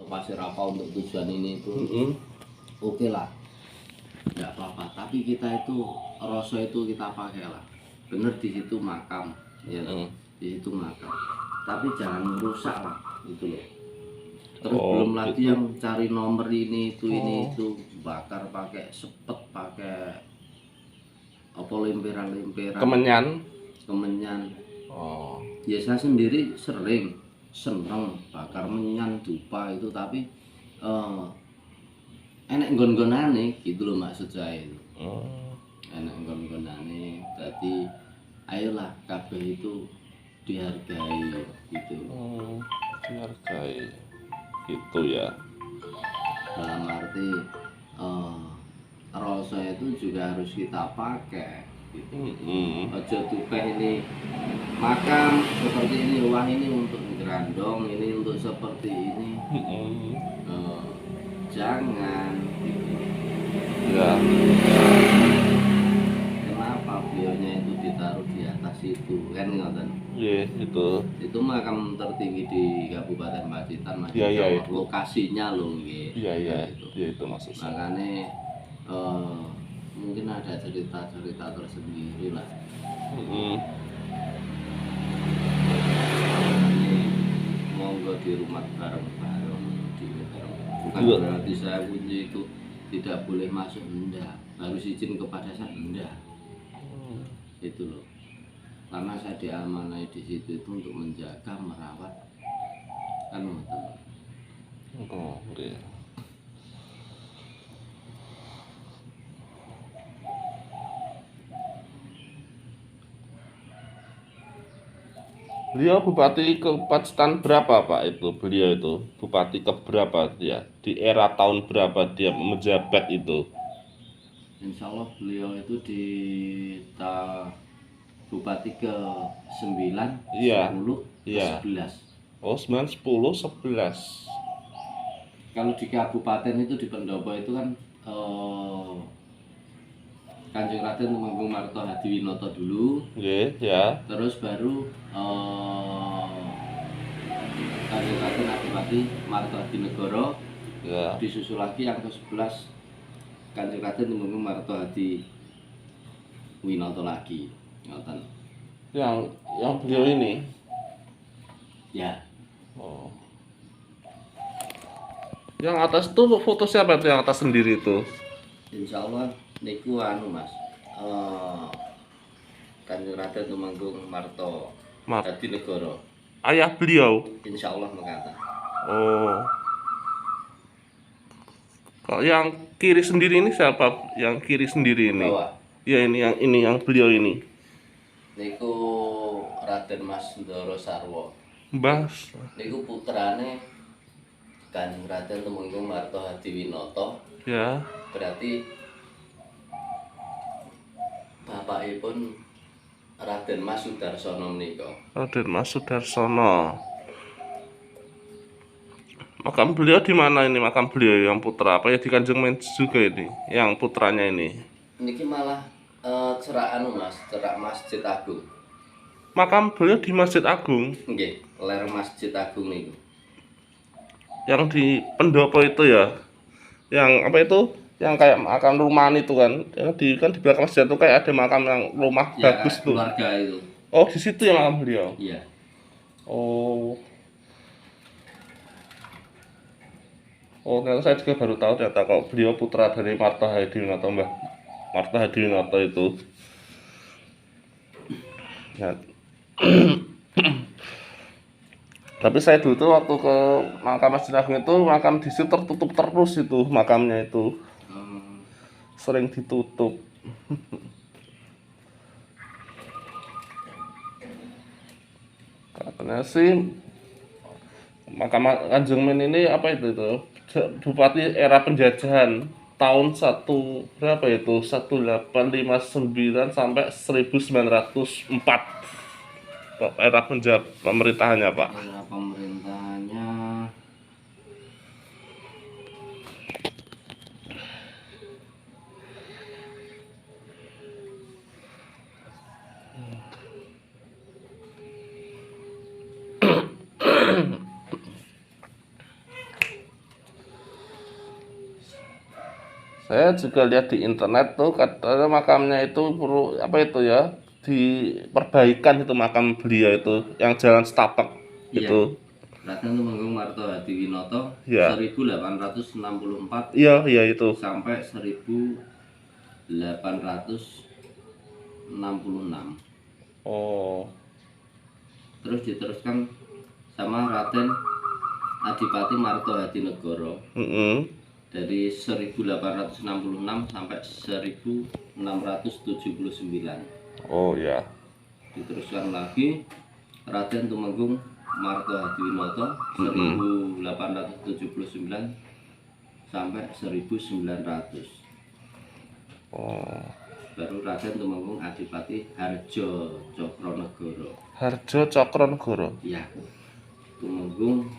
pasir apa untuk tujuan ini itu oke lah, nggak apa-apa. Tapi kita itu rasa itu kita pakai lah. Bener di situ makam, ya di situ makam. Tapi jangan merusak lah, gitu loh. Terus belum lagi yang cari nomor ini itu bakar pakai sepet, pakai apa lemperan-lemperan. Kemenyan. Ya saya sendiri sering seneng bakar menyan dupa itu, tapi enak nggon-ngonane gitu loh maksud saya itu. Enak nggon-ngonane. Jadi ayolah kabeh itu dihargai gitu. Dihargai gitu ya. Dalam arti rasa itu juga harus kita pakai gitu. Ojo tupeh ini makam seperti ini, wah ini untuk gerandong, ini untuk seperti ini. Jangan gitu. Ya. Kenapa beliaunya itu ditaruh di atas itu kan ngoten? Iya, Itu makam tertinggi di Kabupaten Pacitan, Mas. Iya, Lokasinya loh nggih. Iya, itu maksud saya. Makanya mungkin ada cerita-cerita tersendiri lah. Monggo di rumah bareng-bareng, bukan berarti saya kunci itu tidak boleh masuk, enggak, harus izin kepada saya, enggak. Itu loh, karena saya diamanai di situ itu untuk menjaga, merawat, kan Oke. Beliau bupati ke Pacitan berapa Pak itu? Beliau itu bupati ke berapa dia? Di era tahun berapa dia menjabat itu? Insya Allah beliau itu di bupati ke 9, 10, ke 11. Oh 9, 10, 11. Kalau di kabupaten itu di Pendopo itu kan Kanjeng Raden Tumenggung Marto Hadiwinoto dulu, Ya. terus baru Kanjeng Raden Adipati Marto Hadinegoro, Ya. disusul lagi yang ke-11 Kanjeng Raden Tumenggung Marto Hadiwinoto lagi, ngoten. Yang beliau ini. Ya. Yang atas tuh foto siapa itu yang atas sendiri itu? Insya Allah niku Mas, Kanjeng Raden Tumenggung Marto Hadinegoro. Ayah beliau. Insya Allah mengatakan. Kalau yang kiri sendiri ini siapa? Yang kiri sendiri ini? Bawah. Ya ini yang beliau ini. Niku Raden Mas Ndoro Sarwo. Mbah. Niku putrane Kanjeng Raden Tumenggung Marto Hadiwinoto. Ya. Berarti bapakipun Raden Mas Sudarsono menika. Raden Mas Sudarsono. Makam beliau di mana ini? Makam beliau yang putra apa ya, di Kanjeng Menz juga ini? Yang putranya ini. Niki malah cerak Mas, cerak Masjid Agung. Makam beliau di Masjid Agung. Nggih, ler Masjid Agung niku. Yang di Pendopo itu ya. Yang apa itu? Yang kayak makam rumahan itu kan. Kan di belakang masjid itu kayak ada makam yang rumah ya, bagus tuh. Keluarga itu. Oh, di situ ya makam beliau. Iya. Ternyata saya juga baru tahu ternyata kalau beliau putra dari Marto Hadiningrat, Mbah Marto Hadiningrat itu. Ya. Tapi saya dulu tuh waktu ke makam Masjid Agung itu, makam di situ tertutup terus itu makamnya itu. Sering ditutup. Katanya sih makam Kanjeng Men ini apa itu bupati era penjajahan tahun berapa itu 1859 sampai 1904 era pemerintahannya Pak. Era pemerintahannya Saya juga lihat di internet tuh katanya makamnya itu perlu apa itu ya diperbaikan itu makam beliau itu yang jalan setapak Iya. itu. Raden Tumenggung Marto Hadiwinoto Ya, 1864 iya iya itu. sampai 1866. Oh, Terus diteruskan sama Raden Adipati Marto Hadinegoro dari 1866 sampai 1679. oh ya. Diteruskan lagi Raden Tumenggung Marto Hadiwinoto 1879 sampai 1900. Oh, Baru Raden Tumenggung Adipati Harjo Cokronegoro. Harjo Cokronegoro. Ya, Tumenggung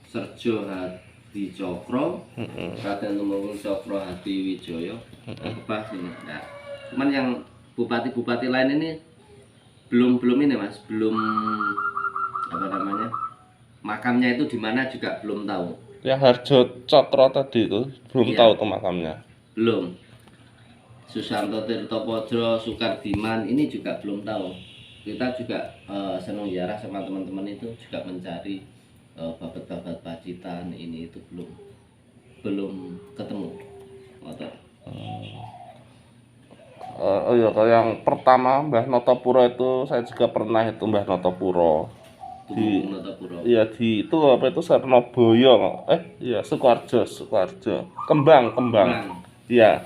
Serjo Hadi Cokro, Raden Tumenggung Cokro Hadi Wijoyo. Apa ini? Nah, cuman yang bupati-bupati lain ini belum ini Mas, belum apa namanya, makamnya itu di mana juga belum tahu. Yang Harjo Cokro tadi itu belum Iya. tahu tuh makamnya. Belum. Susanto Tirtopodro, Sukardiman ini juga belum tahu. Kita juga senang ziarah sama teman-teman itu juga mencari babat-babat pacitan ini itu belum ketemu. Motor. Oh iya, kalau yang pertama Mbah Notopuro itu saya juga pernah itu Mbah Notopuro. Tumenggung Notopuro. Iya di itu apa itu Sarnoboyo. Iya Sukoharjo. Kembang. Kurang. Iya.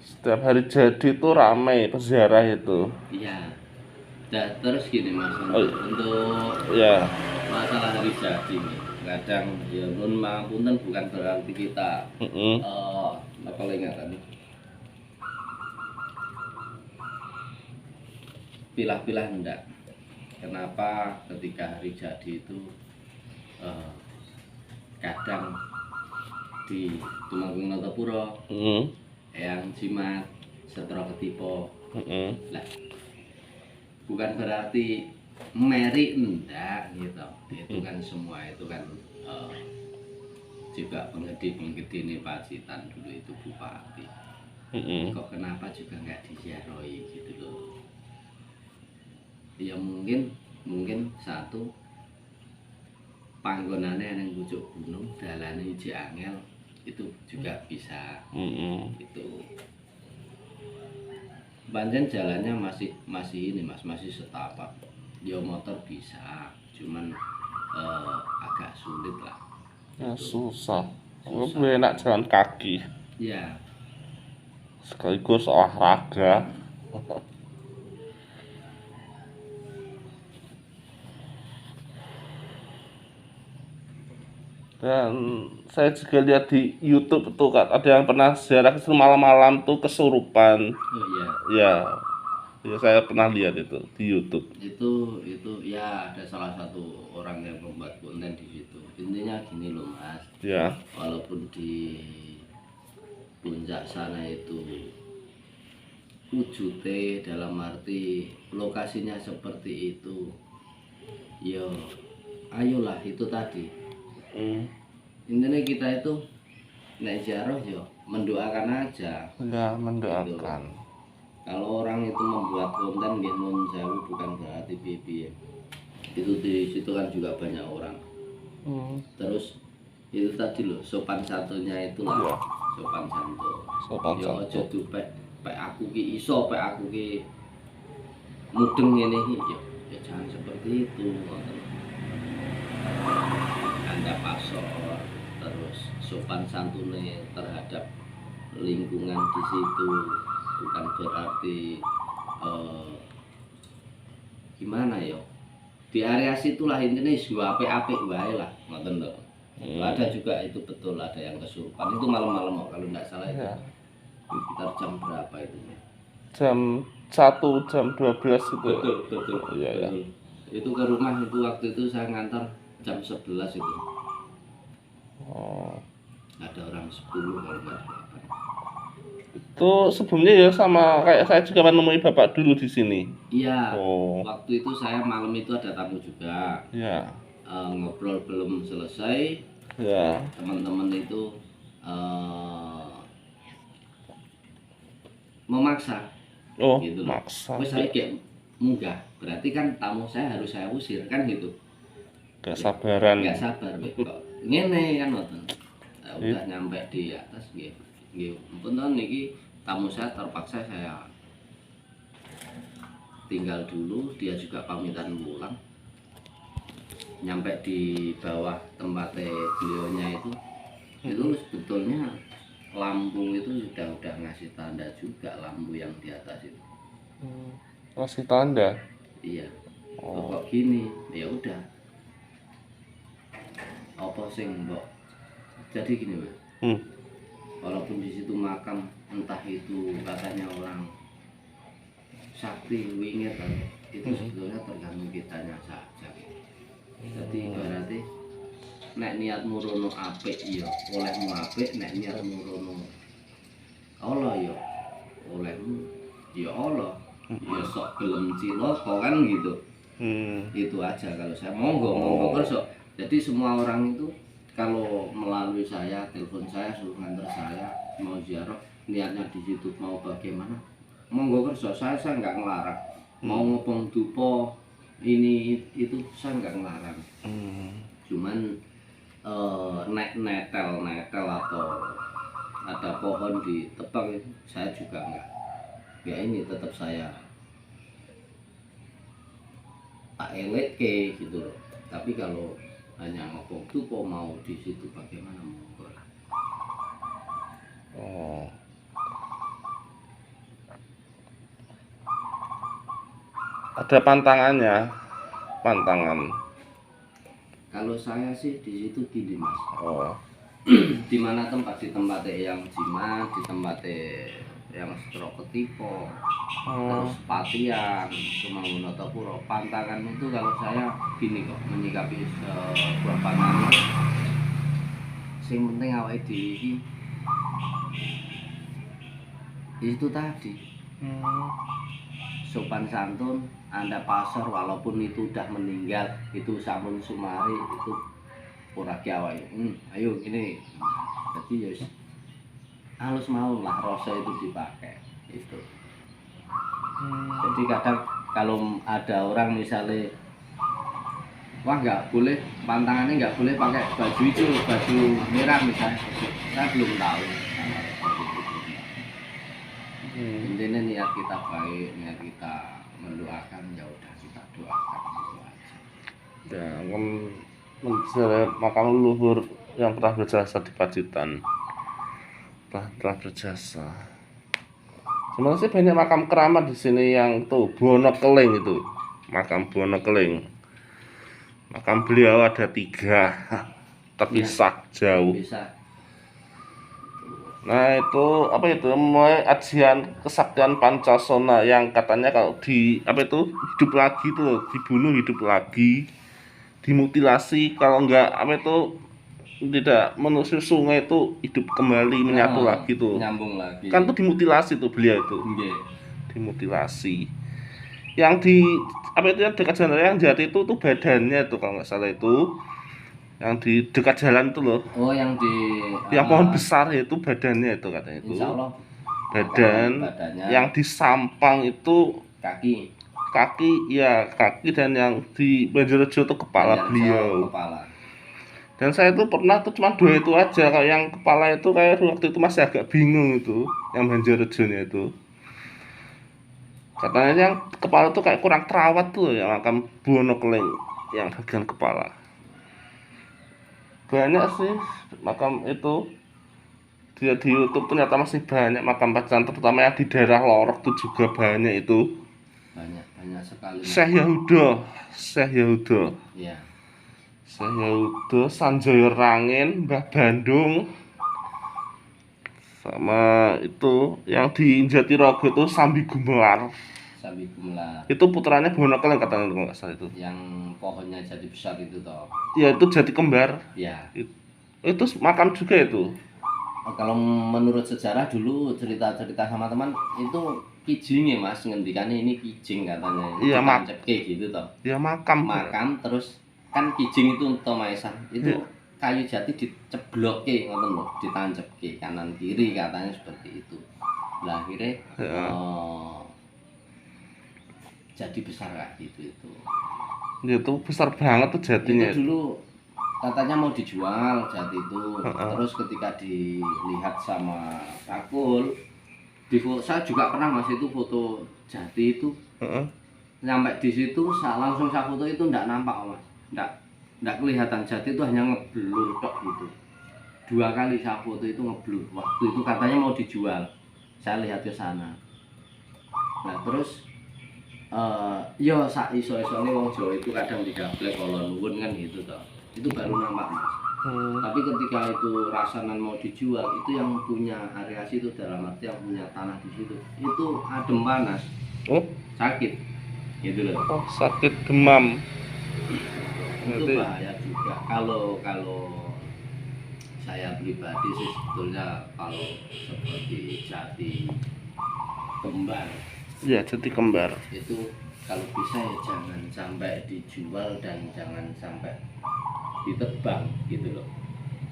Setiap hari jadi itu ramai peziarah itu. Iya. Nah, terus gini Mas, untuk Iya. masalah hari jadi nih, kadang ya nun mangapunten bukan berarti kita apa ingatan pilah-pilah enggak. Kenapa ketika hari jadi itu kadang di Tumenggung Notopuro, Eyang Jimat, Setro Ketipo, lah bukan berarti Mary enggak gitu. Itu kan semua itu kan juga penggede nih Pacitan dulu itu bupati. Kok kenapa juga nggak diziarahi gitu loh. Ya mungkin satu panggonane yang pucuk gunung, dalane iji angel itu juga bisa. Itu Banten jalannya masih ini Mas, masih setapak. Ya motor bisa, cuman agak sulit lah. Ya, susah. Lebih enak jalan kaki. Ya, Sekaligus olahraga. Dan saya juga lihat di YouTube tuh kan ada yang pernah ziarah ke malam-malam tuh kesurupan. oh iya. Ya saya pernah lihat itu di YouTube. Itu ya ada salah satu orang yang membuat konten di situ. Intinya gini loh Mas, Ya. walaupun di puncak sana itu wujudnya dalam arti lokasinya seperti itu, yo ayolah itu tadi. Intinya kita itu naik ziarah yo mendoakan aja. Ya mendoakan. Kalau orang itu membuat konten nggih nun sewu bukan berarti piye-piye. Itu di situ kan juga banyak orang. Terus itu tadi loh sopan santunnya itu lah. Sopan santun. Yo aja tuh pek aku ki iso, pek aku ki mudeng ngene iki ya jangan seperti itu. Anda pasor terus sopan santunnya terhadap lingkungan di situ bukan berarti gimana ya di area situlah intinya gua apik-apik wae lah ngoten lho. Ada juga itu betul ada yang kesurupan itu malam-malam kalau nggak salah itu sekitar jam berapa itu jam 1 jam 12 itu betul iya. Itu ke rumah itu waktu itu saya ngantar jam 11 itu ada orang 10 kalau nggak salah. Itu sebelumnya ya sama kayak saya juga menemui bapak dulu di sini. Iya. Waktu itu saya malam itu ada tamu juga. Iya. ngobrol belum selesai, Ya. teman-teman itu memaksa Oh, gitu loh. maksa. Terus saya kayak munggah, berarti kan tamu saya harus saya usir kan gitu. Gak sabaran. Nggak sabar kok ngene kan ngoten. Udah nyampe di atas nggih. Nggih, ampun to niki tamu saya terpaksa saya tinggal dulu, dia juga pamitan pulang. Nyampe di bawah tempatnya beliaunya itu sebetulnya lampu itu udah ngasih tanda juga, lampu yang di atas itu. Kasih tanda. Iya. Kok gini? Ya udah. Apa sing mbok? Jadi gini, Mas. Walaupun di situ makam, entah itu katanya orang sakti, wingit, itu sebetulnya tergantung kitanya saja. Jadi berarti nek niatmu rono apik ya olehmu apik, nek niatmu rono Allah ya olehmu ya Allah. Ya sok gelem cilaka kan gitu. Itu aja kalau saya monggo kerso. Jadi semua orang itu kalau melalui saya, telepon saya, suruh nganter saya mau ziarah, niatnya di situ mau bagaimana, monggo kerso. Saya nggak ngelarang. Mau ngopong dupo ini itu saya nggak ngelarang. Cuman netel atau ada pohon ditebang saya juga nggak. Ya ini tetap saya tak elek ke gitu loh. Tapi kalau hanya ngopong dupo mau di situ bagaimana monggo. Oh. Ada pantangannya, pantangan. Kalau saya sih di situ gini Mas. Oh. Di mana tempat, di tempatnya yang jimat, di tempatnya yang stroke ketipo, terus Patian, Tumanggunotopuro, pantangan itu kalau saya gini kok menyikapi buah pantangan. Sing penting awake dhewe itu tadi. Sopan santun, Anda pasar walaupun itu udah meninggal, itu sampun sumari itu ora kiawai. Ayo ini. Jadi ya halus mau lah rasa itu dipakai itu. Jadi kadang kalau ada orang misalnya wah nggak boleh pantangannya nggak boleh pakai baju hijau, baju merah misalnya, saya belum tahu. Intinya niat kita baik, niat kita mendoakan, ya udah kita doakan itu aja. Ya, menziarah makam leluhur yang pernah berjasa di Pacitan. Telah berjasa. Sebenarnya sih banyak makam keramat di sini yang tuh Bono Keling itu, makam Bono Keling. Makam beliau ada 3, terpisah jauh. Bisa. Nah itu apa itu mulai ajian kesaktian Pancasona yang katanya kalau di apa itu hidup lagi tuh, dibunuh hidup lagi, dimutilasi, kalau enggak apa itu tidak menusuk sungai itu hidup kembali, menyatu lagi tuh. Nyambung lagi. Kan tuh dimutilasi tuh beliau itu. Dimutilasi. Yang di apa itu yang dekat jalan yang jati itu tuh badannya tuh kalau nggak salah itu. Yang di dekat jalan itu loh. Oh, yang di yang pohon besar itu badannya itu katanya itu. Insya Allah. Badannya. Yang di Sampang itu kaki ya kaki, dan yang di Banjarnegara itu kepala beliau. Dan saya itu pernah tuh cuma 2 itu aja. Kalau yang kepala itu kayak waktu itu masih agak bingung itu, yang Banjarnegara itu. Katanya yang kepala itu kayak kurang terawat tuh yang makam Bono Keling yang bagian kepala. Banyak sih makam itu. Dia di YouTube ternyata masih banyak makam Pacitan, terutama yang di daerah Lorok tuh juga banyak itu. Banyak sekali. Syekh Yahuda. Iya. Syekh Yahuda, Sanjaya Rangin, Mbah Bandung. Sama itu yang di Jatirogo itu Sambi Gumelar. Itu putranya Bono Keling katanya kalau nggak salah itu. Yang pohonnya jadi besar itu toh. Ya itu jadi kembar. Ya. Itu makam juga itu. Kalau menurut sejarah dulu cerita-cerita sama teman itu kijing ya Mas, ngendikannya ini kijing katanya. Iya, gitu toh. Ya makam. Terus kan kijing itu Tomaisan itu Iya. kayu jati diceblokke ngoten lho, ditancepke kanan kiri katanya seperti itu. Lah akhirnya Ya. jadi besar kayak gitu itu. Itu besar banget tuh jatinya. Itu dulu katanya mau dijual jati itu. Heeh. Terus ketika dilihat sama Pakul, saya juga pernah Mas itu foto jati itu. Heeh. Sampai di situ langsung saya foto itu enggak nampak Mas. Enggak kelihatan jati itu, hanya ngeblur tok gitu. 2 kali saya foto itu ngeblur. Waktu itu katanya mau dijual. Saya lihat ke sana. Nah, terus yo sak iso-isone wong Jawa itu kadang digablek kalau nuwun kan gitu toh. Itu baru nampak Mas. Tapi ketika itu rasanan mau dijual, itu yang punya area situ, dalam arti yang punya tanah di situ, itu adem panas, Oh, sakit, gitu loh. oh sakit demam. Itu Berarti bahaya juga. Kalau saya pribadi sih sebetulnya kalau seperti jati kembar ya jati kembar. itu kalau bisa ya jangan sampai dijual dan jangan sampai ditebang gitu loh.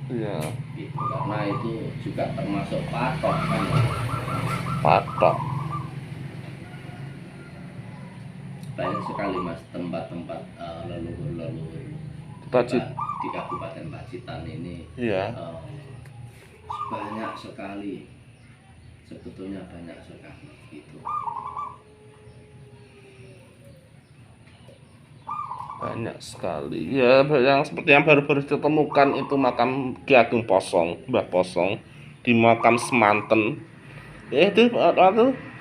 Iya, Gitu, karena itu juga termasuk patok kan ya. patok. Banyak sekali Mas tempat-tempat leluhur-leluhur Pacit. di Kabupaten Pacitan ini Iya. banyak sekali, sebetulnya banyak sekali gitu. Banyak sekali. Ya, yang seperti yang baru-baru ditemukan itu makam Ki Ageng Posong, Mbah Posong di makam Semanten. Ya itu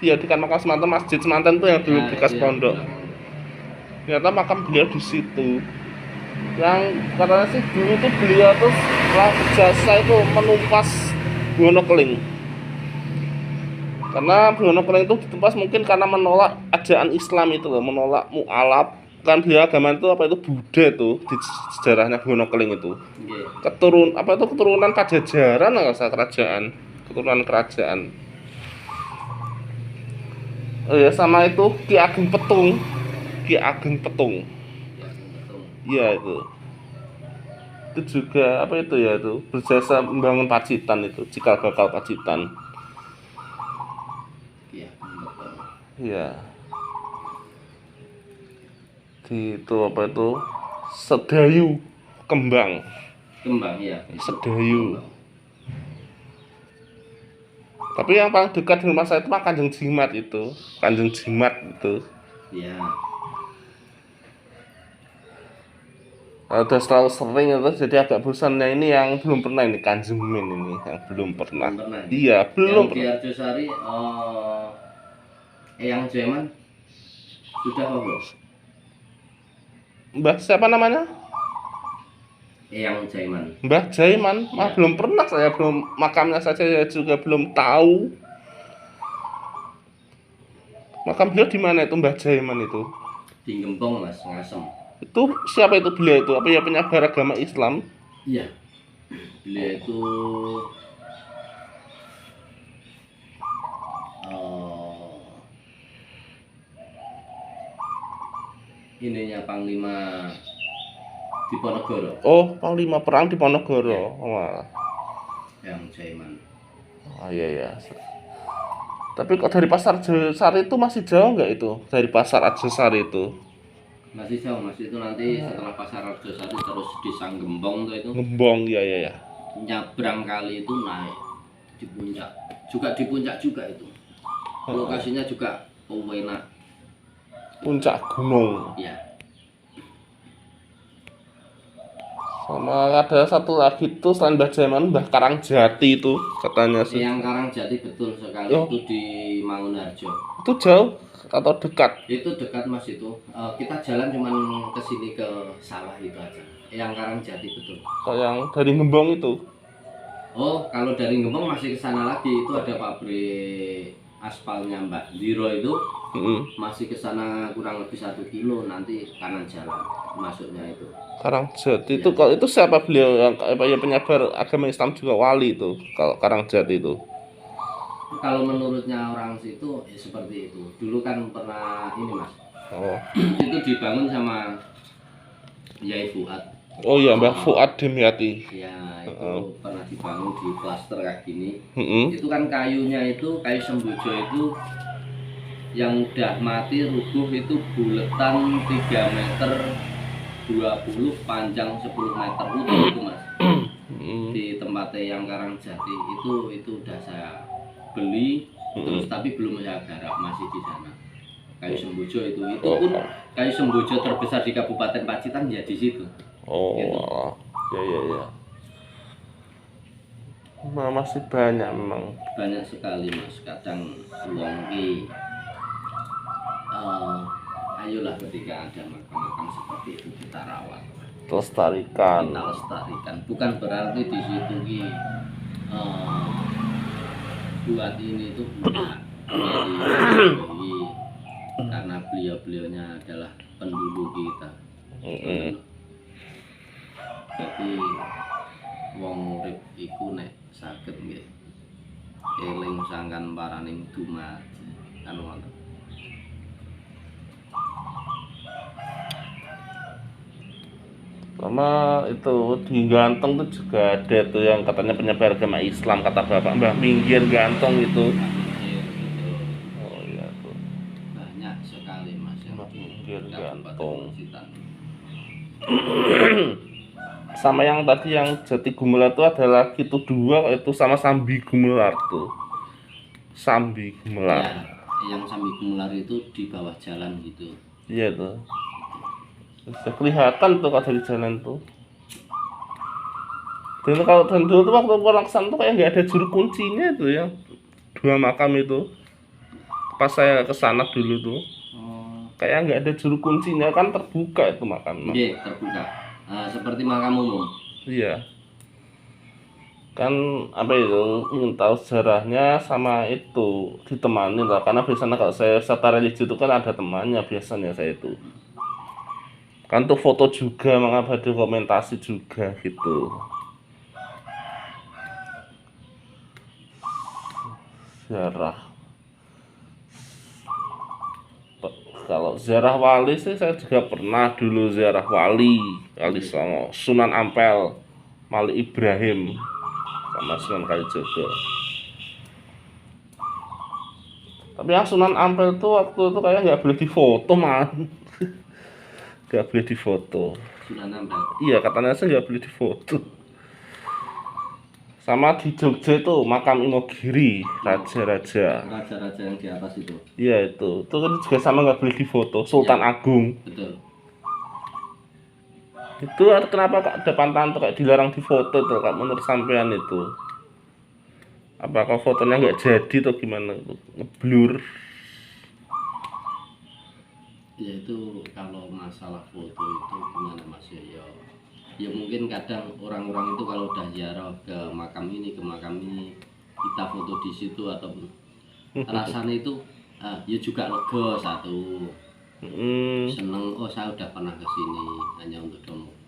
ya di kan makam Semanten, Masjid Semanten tuh yang dulu Nah, bekas itu yang pondok. bilang. Ternyata makam beliau di situ. Yang katanya sih dulu tuh beliau tuh setelah berjasa itu menumpas Buwono Keling. Karena Buwono Keling itu ditumpas mungkin karena menolak ajaran Islam itu loh, menolak mualaf. Kan beliau agama itu apa itu Buddha tuh di sejarahnya Buwono Keling itu. Nggih. Keturunan Pajajaran nggak usah kerajaan, keturunan kerajaan. Oh ya sama itu Ki Ageng Petung, Ki Ageng Petung. Ya, betul. Iya itu juga apa itu ya itu berjasa membangun Pacitan itu cikal bakal Pacitan. Iya, betul. Iya di itu apa itu Sedayu Kembang. Kembang ya. Sedayu. Tapi yang paling dekat di rumah saya itu mah Kanjeng Jimat itu. Kanjeng Jimat itu. Iya. Udah selalu sering itu jadi agak bosannya ini yang belum pernah ini Kanjeng Min ini yang belum pernah. Belum pernah. Iya, belum Yang di pernah. Arjosari Eyang Jeman sudah bos. Mbah siapa namanya? Eyang Jaiman. Mbah Jaiman. Iya. Belum pernah saya belum makamnya saja saya juga belum tahu. Makam beliau di mana itu Mbah Jaiman itu? Di Gembong Mas, Ngasem. Itu siapa itu beliau itu? Apa ya penyebar agama Islam? Iya. Beliau itu ininya Panglima Diponegoro. Oh, Panglima Perang di Ponorogo. Wah. Yang Jaiman. Oh iya ya. Tapi kok dari Pasar Arjosari itu masih jauh nggak itu? Dari Pasar Arjosari itu? Masih jauh Mas, itu nanti setelah Pasar Arjosari terus di Sanggembong tuh itu Ngembong, ya ya ya. nyabrang kali itu naik di puncak. Juga di puncak juga itu. Lokasinya juga enak. Puncak gunung. Ya. Sama ada satu lagi tuh selain Mbah Jaiman, Mbah Karangjati itu katanya sih. Yang Karangjati betul sekali Oh. itu di Mangunharjo. Itu jauh atau dekat? Itu dekat Mas itu. Kita jalan cuman ke sini ke sawah itu aja. Yang Karangjati betul. Kayak yang dari Ngembong itu. Oh, kalau dari Gembong masih ke sana lagi itu ada pabrik aspalnya Mbak Diro itu. Masih ke sana kurang lebih 1 kilo, nanti kanan jalan masuknya itu. Karangjati itu kalau itu siapa beliau yang apa ya penyebar agama Islam juga wali itu kalau Karangjati itu. Kalau menurutnya orang situ ya seperti itu. Dulu kan pernah ini Mas. Oh. Itu dibangun sama Yai Fuad. Oh iya, Mbah Fuad Dimyati. Ya, itu pernah dibangun di klaster kayak gini. Heeh. Itu kan kayunya itu, kayu sembojo itu yang udah mati rubuh itu buletan 3 meter 20, panjang 10 meter utuh itu Mas. Di tempatnya yang Karangjati itu udah saya beli terus, tapi belum saya garap, masih di sana. Kayu sembojo itu pun kayu sembojo terbesar di Kabupaten Pacitan ya di situ. Oh, Gitu. ya. Nah, masih banyak memang. Banyak sekali Mas, kadang wong ki ayolah ketika ada makam-makam seperti itu kita rawat, Lestarikan. kita lestarikan. Bukan berarti di situ ki buat ini itu bukan jadi karena beliau-beliaunya adalah pendulu kita. Jadi wong urip iku nek saged nggih eling sangkan paraning dumadi kan wonten. Sama itu di Ganteng tuh juga ada tuh yang katanya penyebar agama Islam, kata Bapak Mbah Minggir Ganteng itu. Oh iya tuh. Banyak sekali Mas yang Mbah Minggir di Ganteng. Kabupaten Pacitan. Sama yang tadi yang Jati Gumelar itu ada lagi tuh 2, itu sama Sambi Gumelar tuh. Sambi Gumelar. Ya, yang Sambi Gumelar itu di bawah jalan gitu. Iya tuh. Bisa kelihatan tuh kalau dari jalan tuh. Dan kalau dulu tuh waktu pelaksanaan tuh kayak nggak ada juru kuncinya tuh yang 2 makam itu. Pas saya kesana dulu tuh, kayak nggak ada juru kuncinya, kan terbuka itu makam. Iya, terbuka. Seperti makam umum. Iya. Kan apa itu, ingin tahu sejarahnya sama itu ditemani lah, karena biasanya kalau saya wisata religi itu kan ada temannya biasanya saya itu. Kan tuh foto juga, mengapa dokumentasi juga gitu. Sejarah. Kalau ziarah wali sih saya juga pernah dulu ziarah wali Songo, Sunan Ampel, Malik Ibrahim, sama Sunan Kalijogo. Tapi yang Sunan Ampel tuh waktu itu kayak nggak boleh difoto man, nggak boleh difoto. Sunan Ampel. Iya katanya sih nggak boleh difoto. Sama di Jogja itu makam Imogiri, raja-raja. Raja-raja yang di atas itu. Iya itu kan juga sama nggak boleh difoto, Sultan Ya, Agung. betul. Itu kenapa kok depan tante kayak dilarang difoto tuh kak, menurut sampean itu? Apakah fotonya nggak jadi atau gimana? Ngeblur? Ya itu kalau masalah foto itu gimana Mas ya? Ya mungkin kadang orang-orang itu kalau udah ziarah ke makam ini kita foto di situ ataupun rasanya itu ya juga lega satu. Seneng, oh saya udah pernah ke sini hanya untuk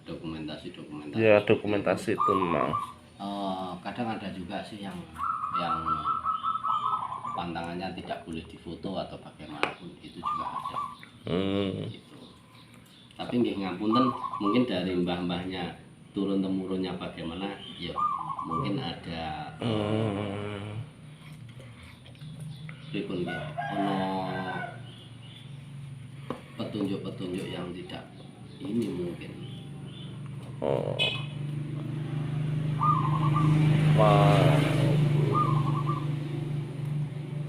dokumentasi. Ya dokumentasi itu memang. Kadang ada juga sih yang pantangannya tidak boleh difoto atau bagaimanapun, itu juga ada. Gitu. Tapi nggih ngapunten, mungkin dari mbah-mbahnya turun temurunnya bagaimana ya mungkin ada pripun nggih ono petunjuk-petunjuk yang tidak ini mungkin.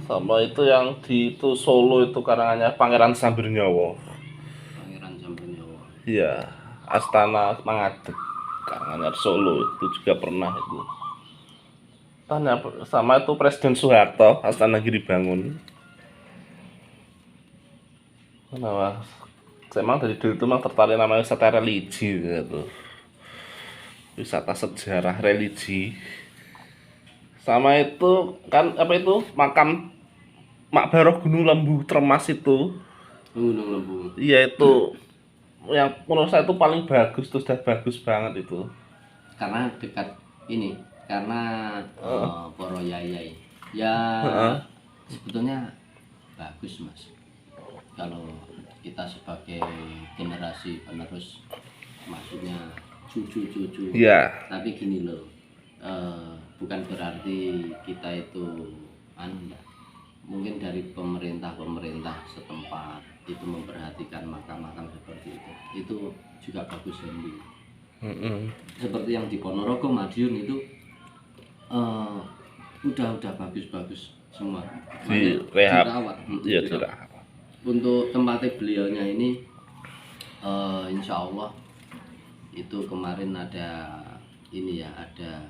Sama itu yang di itu Solo itu karangannya Pangeran Sambirnyowo. Pangeran Sambirnyowo. Iya, Astana Mangadeg, karangannya Solo itu juga pernah itu. Tanya sama itu Presiden Soeharto, Astana Giri Bangun. Kenapa? Saya emang dari dulu itu memang tertarik namanya wisata religi gitu. Wisata sejarah religi. Sama itu kan apa itu makam Makbaroh Gunung Lembu Tremas itu. Gunung Lembu. Iya itu yang menurut saya itu paling bagus, tuh sudah bagus banget itu. Karena dekat ini, karena poro yayai. Ya sebetulnya bagus Mas. Kalau kita sebagai generasi penerus maksudnya cucu-cucu. Iya. Tapi gini loh, bukan berarti kita itu enggak. Mungkin dari pemerintah setempat itu memperhatikan makam-makam seperti itu juga bagus sekali. Seperti yang di Ponorogo, Madiun itu udah bagus semua. Di rehab. Dirawat. Iya, dirawat. Untuk tempatnya beliaunya ini insya Allah itu kemarin ada ini ya, ada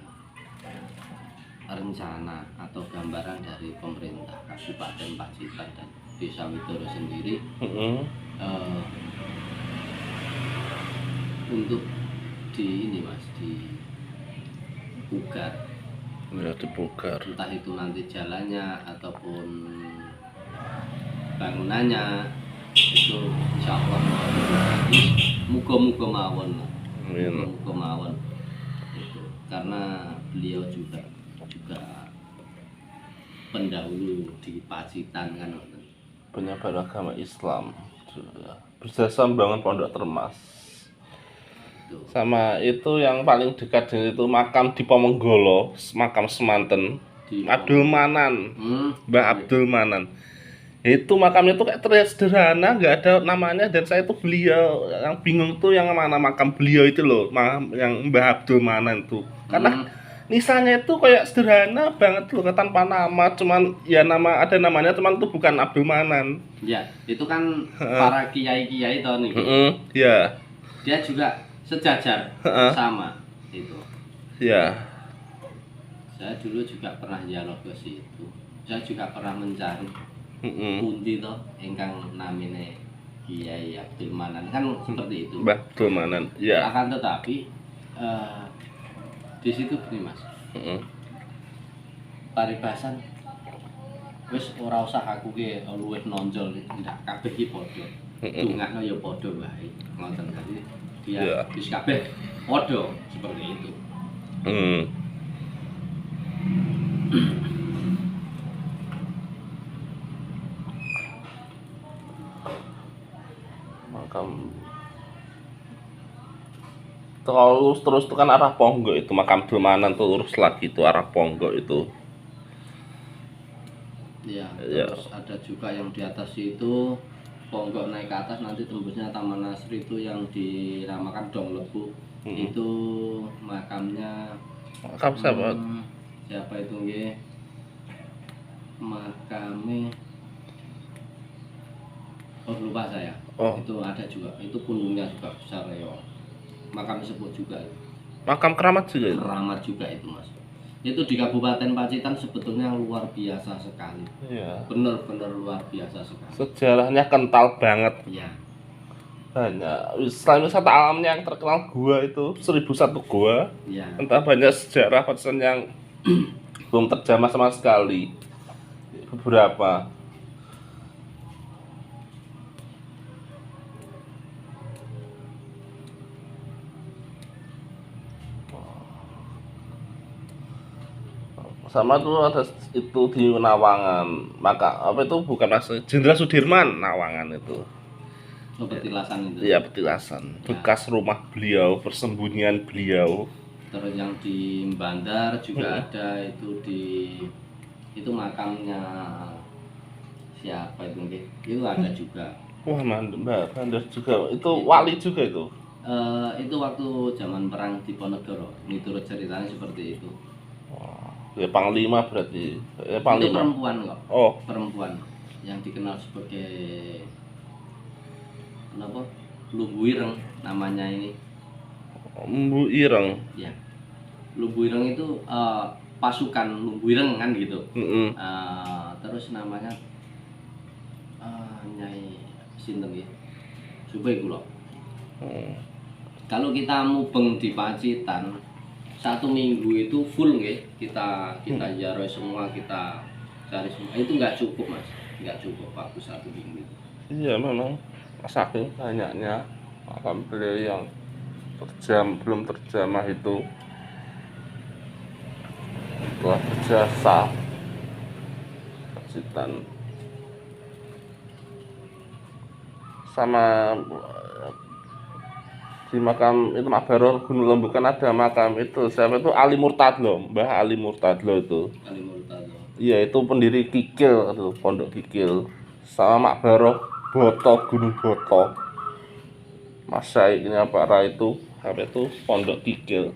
rencana atau gambaran dari pemerintah Kabupaten Pacitan dan Desa Widoro sendiri untuk di ini Mas, dipugar. Ya, dipugar. Entah itu nanti jalannya ataupun bangunannya itu insya Allah muga-muga mawon. Muga mawon itu, karena beliau juga pendahulu di Pacitan kan, penyebar agama Islam, berjasa membangun pondok termas. Sama itu yang paling dekat dengan itu makam di Pomonggolo, makam semanten Abdul Manan, Mbah Abdul Manan. Itu makamnya tuh kayak terlihat sederhana, nggak ada namanya, dan saya tuh beliau yang bingung tuh yang mana makam beliau itu loh, yang Mbah Abdul Manan tuh, karena nisannya itu kayak sederhana banget loh, tanpa nama, cuman ya ada namanya, cuman tuh bukan Abdul Manan. Ya, itu kan para kiai-kiai toh nih. Ya. Dia juga sejajar sama itu. Ya. Saya dulu juga pernah dialog ke situ. Saya juga pernah mencari pundi toh ingkang namine Kiai Abdul Manan kan seperti itu. Mbah Abdul Manan. Ya. Akan tetapi di situ begini Mas. Paribasan wis ora usah aku ki luwih nonjol, ndak kabeh ki padha. Dongakno ya padha wae. Ngoten tadi. Dia wis kabeh padha seperti itu. Makam terus itu kan arah Ponggok itu, makam Abdul Manan tuh lurus lagi itu arah Ponggok itu. Ya, terus ada juga yang di atas itu Ponggok naik ke atas nanti tembusnya Taman Nasri itu yang dinamakan Dong Lebu. Itu makamnya makam siapa? Siapa itu nggih? Makamnya lupa saya. Itu ada juga. Itu punggungnya juga besar ya. Makam sepuh juga. Makam keramat juga. Keramat juga itu Mas. Itu di Kabupaten Pacitan sebetulnya luar biasa sekali. Iya. Benar-benar luar biasa sekali. Sejarahnya kental banget. Iya. Banyak. Selain wisata alamnya yang terkenal gua itu 1001 gua. Iya. Entah banyak sejarah Pacitan yang belum terjamah sama sekali. Beberapa. Sama tuh ada itu di Nawangan, maka apa itu bukan Mas Jenderal Sudirman, Nawangan itu. Petilasan itu. Iya, petilasan. Ya. Bekas rumah beliau, persembunyian beliau. Terus yang di Bandar juga ada itu makamnya siapa itu nggih? Itu ada juga. Wah, Mbak Bandar juga. Itu wali juga itu. Itu waktu zaman perang di Diponegoro. Miturut ceritanya seperti itu. Ya Panglima berarti. Panglima. Itu perempuan kok. Oh, perempuan yang dikenal sebagai apa? Lumbu Ireng namanya ini. Lumbu Ireng. Ya. Lumbu Ireng itu pasukan Lumbu Ireng kan gitu. Terus namanya Nyai sinten nggih? Coba iku lho. Kalau kita mubeng di Pacitan 1 minggu itu full nggih, kita ziarah semua, kita cari semua. Itu nggak cukup Mas, nggak cukup waktu 1 minggu. Iya memang saking banyaknya makam beliau yang belum terjamah itu telah berjasa Pacitan. di makam itu Makbaro Gunung Lembu kan ada makam itu siapa itu Ali Murtadlo, Mbah Ali Murtadlo itu. Ali Murtado. Iya itu pendiri Kikil itu Pondok Kikil sama Makbaro Boto Gunung Boto. Masyaiknya para itu apa itu Pondok Kikil.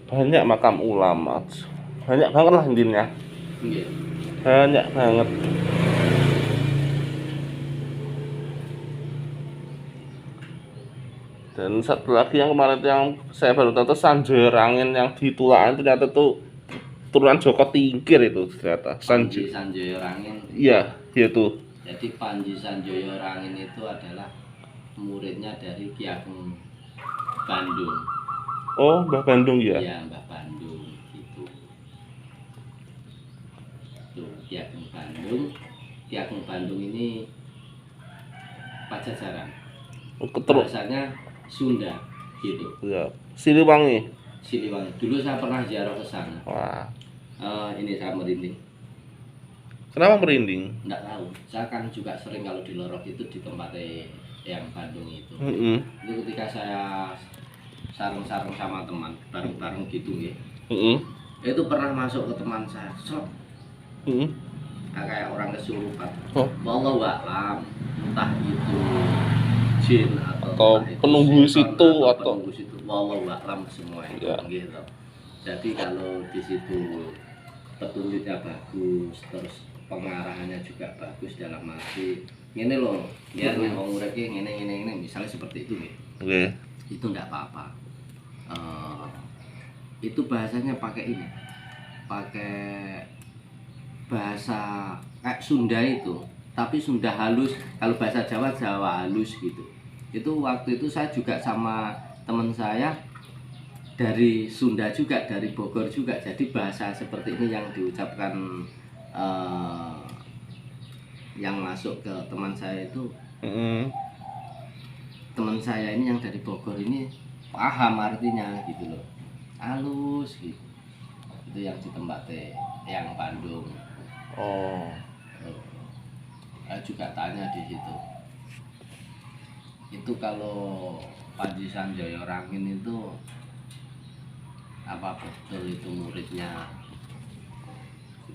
Banyak makam ulama. Banyak banget lah intinya. Iya. Banyak banget. Dan satu lagi yang kemarin yang saya baru tahu tuh Sanjaya Rangin yang di Tulaan ternyata tuh turunan Joko Tingkir itu ternyata Panji Sanjaya Rangin. Iya itu. Jadi Panji Sanjaya Rangin itu adalah muridnya dari Ki Ageng Bandung. Oh Mbah Bandung ya. Iya, Mbah Bandung itu. Tuh, Ki Ageng Bandung. Ki Ageng Bandung ini Pajajaran. Terus Bahasanya Sunda gitu. ya Siliwangi. Siliwangi. Dulu saya pernah ziarah ke sana. Wah Ini saya merinding. kenapa merinding? Enggak tahu. Saya kan juga sering kalau di Lorok itu di tempat yang Bandung itu. Itu ketika saya sareng-sareng sama teman, bareng-bareng gitu ya. Itu pernah masuk ke teman saya. Sok. Kayak orang kesurupan. Oh. Wallahu a'lam. Entah itu jin Atau entah itu penunggu setan situ atau penunggu situ. Wallahu a'lam semua itu Ya. gitu. Jadi kalau di situ petunjuknya bagus, terus pengarahannya juga bagus dalam arti ini loh, biar nih orang uripnya ini misalnya seperti itu ya. Oke. Itu enggak apa-apa. Itu bahasanya pakai ini, pakai bahasa kayak Sunda itu, tapi Sunda halus. Kalau bahasa Jawa Jawa halus gitu. Itu waktu itu saya juga sama teman saya dari Sunda juga, dari Bogor juga. Jadi bahasa seperti ini yang diucapkan yang masuk ke teman saya itu. Teman saya ini yang dari Bogor ini paham artinya gitu loh, halus gitu. Itu yang di tempat yang Bandung. Oh. Saya juga tanya di situ. Itu kalau Panji Sanjaya Rangin itu apa betul itu muridnya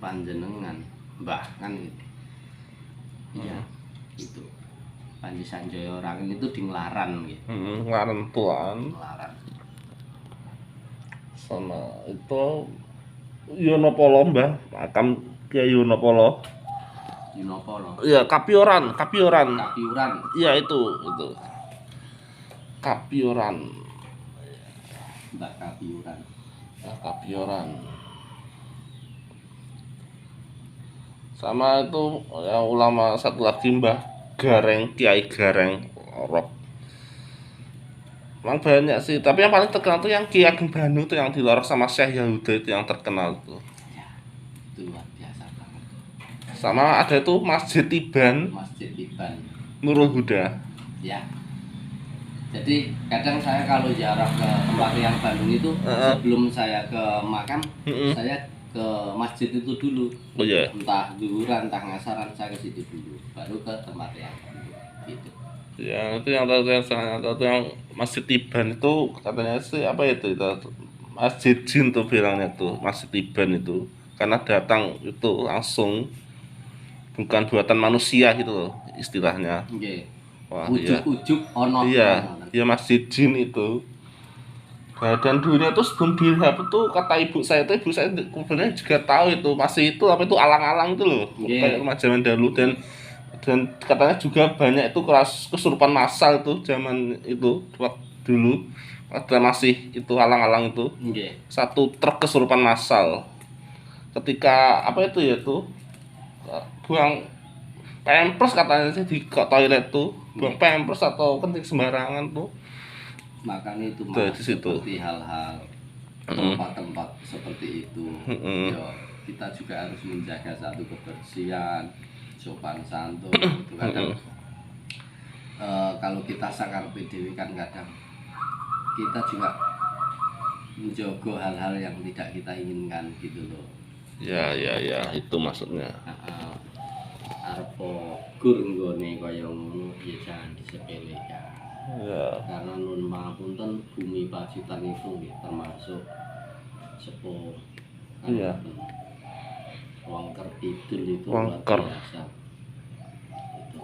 panjenengan bahkan gitu. Iya, itu Panji Sanjaya Rangin itu di Nglaran gitu. Nglaran Tulaan Nglaran. sama itu Yonopolo Mbah makam Kiai Yonopolo. Yunopolo. Iya Kapioran. Kapiuran. Iya itu Kapioran. Mbak Kapiuran. Kapioran. Sama itu yang ulama satu lagi Mbah Gareng, Kiai Gareng Orok. Memang banyak sih, tapi yang paling terkenal tuh yang Ki Ageng Bandung tuh yang di Lorok sama Syekh Yahuda itu yang terkenal tuh. Ya, itu luar biasa banget. Sama ada itu Masjid Tiban Masjid Iban. Nurul Huda. Ya. Jadi kadang saya kalau ziarah ke tempat yang Bandung itu sebelum saya ke makam, saya ke masjid itu dulu. Oh iya. Entah duhuran, entah ngasaran, saya ke situ dulu, baru ke tempat yang Bandung. Gitu. Ya itu yang yang Masjid Tiban itu katanya sih apa itu Masjid Jin tuh bilangnya tuh Masjid Tiban itu karena datang itu langsung bukan buatan manusia gitu loh istilahnya. Oke. Wah, iya. Ujuk-ujuk ono. Iya, ya Masjid Jin itu. Nah, dan dulunya tuh sebelum dihap itu kata ibu saya kebetulan juga tahu itu masih itu apa itu alang-alang itu loh kayak rumah zaman dahulu dan katanya juga banyak itu kesurupan massal itu zaman itu waktu dulu ada masih itu alang-alang itu satu truk kesurupan massal ketika apa itu ya tuh buang pampers katanya sih di toilet tuh buang pampers atau kencing sembarangan tuh. Makanya itu seperti hal-hal tempat-tempat seperti itu. Yo, kita juga harus menjaga satu kebersihan, sopan santun itu kadang kalau kita sakar PDW kan kadang kita juga menjogo hal-hal yang tidak kita inginkan gitu loh. Ya itu maksudnya. Arepo gur nggone kaya ngono ya jangan disepelekan. Ya. Karena nun pangapunten bumi Pacitan itu ya, termasuk sepuh Iya. Wangker Kidul itu Wangker. luar biasa. Itu.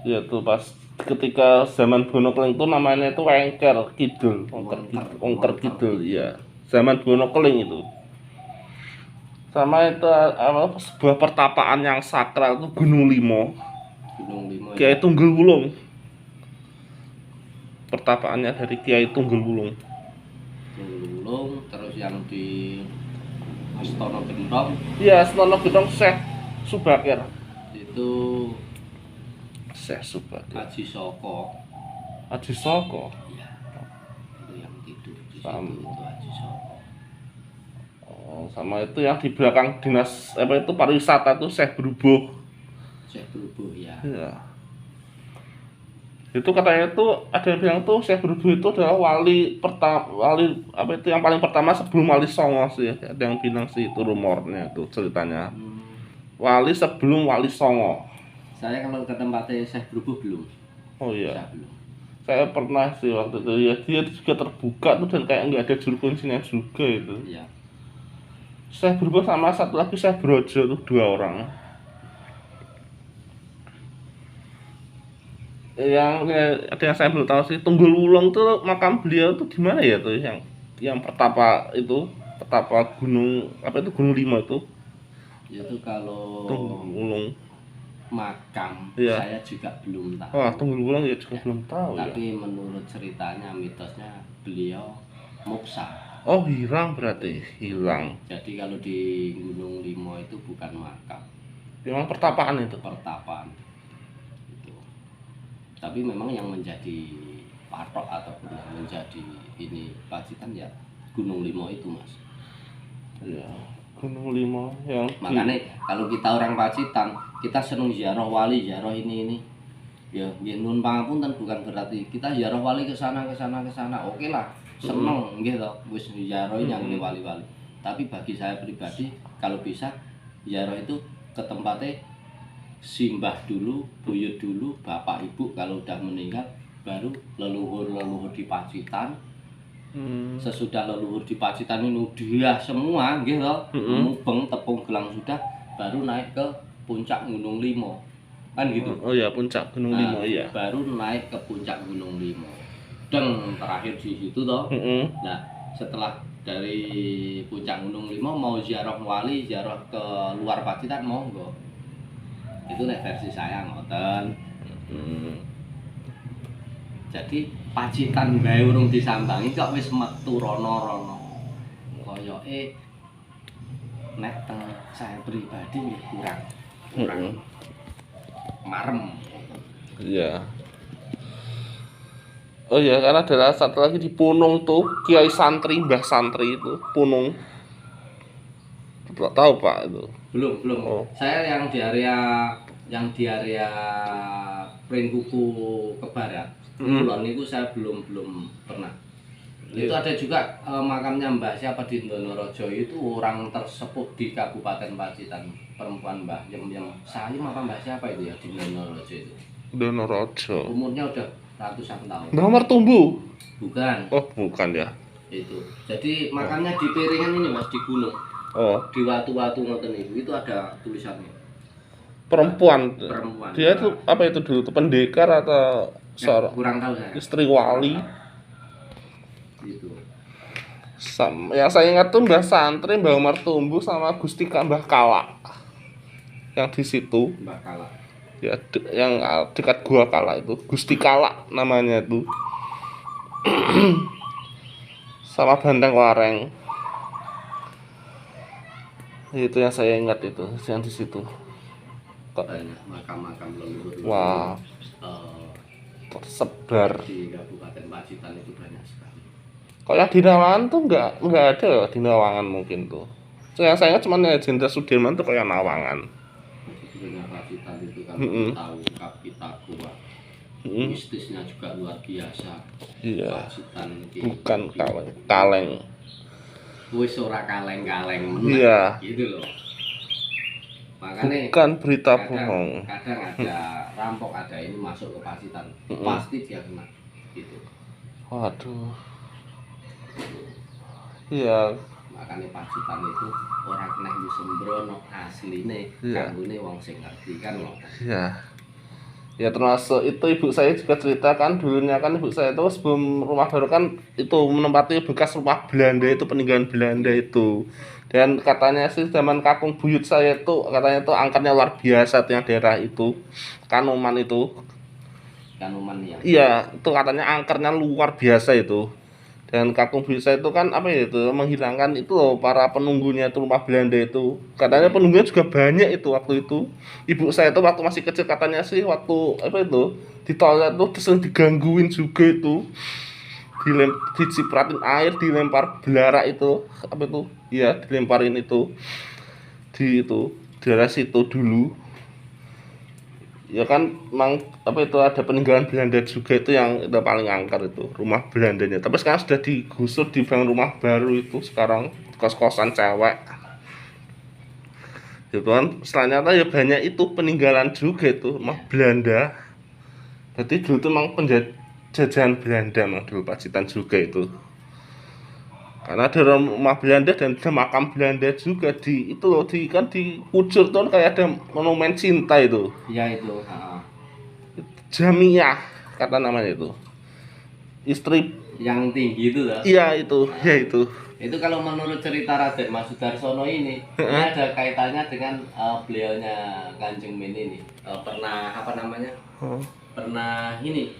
Ya tuh pas ketika zaman Bono Keling itu namanya itu Wengker Kidul, Wengker Kidul, iya. Zaman Bono Keling itu. Sama itu apa sebuah pertapaan yang sakral itu Gunung Limo. Gunung Limo Kiai ya. Tunggul Wulung. Pertapaannya dari Kiai Tunggul Wulung. Tulung, terus yang di Astono Gentong Iya, Senono Gedong Syekh Subakir. itu Syekh Subakir. Haji Soko. Haji Soko. Iya. Itu yang tidur di situ Sama. itu Haji Soko. Oh, sama itu yang di belakang dinas apa itu pariwisata itu Syekh Berubuh. Syekh Berubuh ya. Iya. Itu katanya tuh ada yang bilang tuh Syekh Berubuh itu adalah wali apa itu yang paling pertama sebelum Wali Songo sih. Ada yang bilang sih itu rumornya tuh ceritanya. Wali sebelum Wali Songo. Saya kalau ke tempatnya Syekh Berubuh belum. Oh iya. Saya belum. Saya pernah sih waktu itu ya, dia juga terbuka tuh dan kayak nggak ada juru kuncinya juga itu. Iya. Syekh Berubuh sama satu lagi Syekh Brojo tuh 2 orang. Yang ada yang saya belum tahu sih Tunggul Wulung tuh makam beliau tuh di mana ya tuh yang pertapa itu pertapa gunung apa itu Gunung Limo itu Itu kalau Tunggul Wulung. makam Iya. saya juga belum tahu. Wah, Tunggul Wulung ya juga belum tahu ya. Tapi menurut ceritanya mitosnya beliau muksa. Oh, hilang berarti hilang. Jadi kalau di Gunung Limo itu bukan makam, Memang pertapaan itu. pertapaan. Itu. Tapi memang yang menjadi patok ataupun yang menjadi ini Pacitan ya Gunung Limo itu, Mas. Iya. Gunung Limo yang Makanya kalau kita orang Pacitan, kita seneng ziarah wali, ziarah ini. Ya, nun pangapunten bukan berarti kita ziarah wali ke sana. Oke lah, seneng gitu. Wis ziarah yang wali-wali. Tapi bagi saya pribadi, kalau bisa ziarah itu ke tempatnya simbah dulu, buyut dulu, bapak ibu kalau udah meninggal, baru leluhur di Pacitan. Sesudah leluhur di Pacitan ini dia semua gitu, mubeng tepung gelang sudah, baru naik ke puncak Gunung Limo, kan gitu. Oh ya, puncak Gunung Limo iya. Baru naik ke puncak Gunung Limo, dan terakhir di situ toh. Nah, setelah dari puncak Gunung Limo mau ziarah wali, ziarah ke luar Pacitan monggo. Itu nek versi saya ngoten. Jadi Pacitan bae urung disambangi kok wis metu rono-rono. Koyoke nek teng saya pribadi nggih kurang marem. Iya. Oh iya, karena ada satu lagi di Punung tuh Kiai Santri, Mbah Santri itu Punung. Tahu Pak itu? Belum. Oh. Saya yang di area Pringkuku ke barat. Kulon itu saya belum pernah. Itu ada juga makamnya Mbah siapa di Ndonorojo, itu orang tersepuh di Kabupaten Pacitan, perempuan Mbah Yem Saim apa Mbah siapa itu ya di Ndonorojo itu. Ndonorojo. Umurnya udah ratusan tahun. Mbah Martumbu. Bukan. Oh, bukan ya. Itu. Jadi makamnya di piringan ini Mas, di gunung. Oh, Di watu-watu ngoten itu ada tulisannya. perempuan. Perempuan. Dia itu apa itu dulu tuh pendekar atau seorang Kurang tahu saya. istri wali? Gitu. Yang saya ingat tuh Mbah Santri, Mbah Martumbu sama Gusti Mbah Kala. Yang di situ. Mbah Kala. Ya, yang dekat Gua Kala itu Gusti Kala namanya itu. Sama Banteng Wareng. Itu yang saya ingat itu, yang di situ. Banyak makam-makam leluhur. Wah, tersebar Di Kabupaten Pacitan itu banyak sekali. Kalau yang di Nawangan tuh nggak ada ya, di Nawangan mungkin tuh. Yang saya ingat cuma ya Jenderal Sudirman tuh kayak Nawangan. Sebenarnya Pacitan itu kan tahu Kapitakuwa. Mistisnya juga luar biasa. Iya. Pacitan Bukan kaleng. Wis ora kaleng-kaleng meneh. Iya. Gitu loh. Makanya Bukan berita bohong. kadang ada rampok ada ini masuk ke Pacitan, pasti dia kena gitu. Waduh. Iya. Makanya Pacitan itu orang kena di sembrono asline, Iya. kanggone wong sing ngerti kan loh. Ya, ya termasuk itu ibu saya juga ceritakan dulunya kan ibu saya itu sebelum rumah baru kan itu menempati bekas rumah Belanda itu peninggalan Belanda itu, dan katanya sih zaman kakung buyut saya itu katanya itu angkernya luar biasa tuh yang daerah itu Kanoman itu. Kanuman ya. Iya, itu katanya angkernya luar biasa itu. Dan kakung bisa itu kan apa ya itu menghilangkan itu loh para penunggunya itu rumah Belanda itu. Katanya penunggunya juga banyak itu waktu itu. Ibu saya itu waktu masih kecil katanya sih waktu apa itu di toilet tuh sering digangguin juga itu. Dicipratin air, dilempar belara itu apa itu? Iya, dilemparin itu di itu daerah situ dulu. Ya kan memang apa itu ada peninggalan Belanda juga itu yang itu paling angker itu rumah Belandanya, tapi sekarang sudah digusur dibangun rumah baru itu sekarang kos-kosan cewek gitu kan. Selanjutnya ya banyak itu peninggalan juga itu rumah Belanda, jadi dulu itu memang penjajahan Belanda memang dulu Pacitan juga itu, karena ada rumah Belanda dan ada makam Belanda juga di itu loh, di kan di Pucur tuh kayak ada monumen cinta itu. Iya itu. Jamiah kata namanya itu, istri. Yang tinggi itu loh. Iya itu, ya itu. Itu kalau menurut cerita Raden Mas Sudarsono ini ada kaitannya dengan beliaunya Kanjeng Min ini. Pernah apa namanya? Pernah ini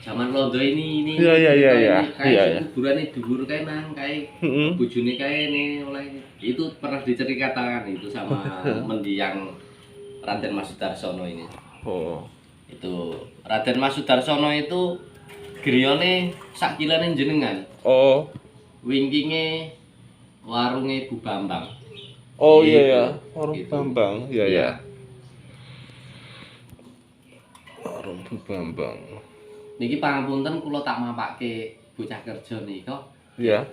zaman Londo ini Iya, iya, iya, iya. kayak Iya, iya. kuburan ini dhuwur kae nang kae bojone kae ini oleh itu pernah diceritakan itu sama mendiang Raden Mas Sudarsono ini. Oh. Itu Raden Mas Sudarsono itu griyane sak kilane jenengan. Oh. Wingkinge warunge Bu Bambang. Oh Gitu. iya ya, warung Gitu. Bambang. Iya Iya. ya. Warung Bu Bambang. Niki pangapunten kula tak mampake bocah kerja nika Iya.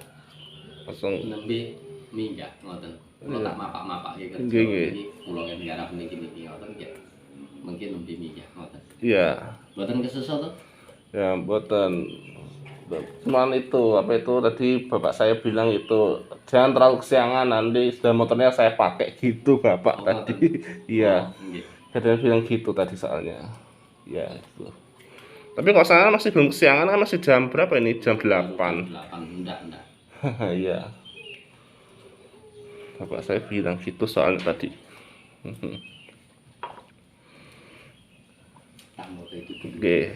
Langsung nembe minggah ngoten. Kula Iya. tak mapak-mapake kerja Nggih, nggih. niki kula ngarep niki ngoten nggih. Mungkin nembe minggah ngoten. Iya. Mboten kesusu to? Ya, mboten. Cuman itu apa itu tadi bapak saya bilang itu jangan terlalu kesiangan, nanti sudah motornya saya pakai gitu bapak Oh, tadi. Iya. Oh, nggih. Dia bilang gitu tadi soalnya. Ya itu. Tapi kalau sana masih belum kesiangan kan, masih jam berapa ini? Jam 8. 8 ndak. Iya. Bapak saya bilang gitu soalnya tadi. Tak mau itu. Oke.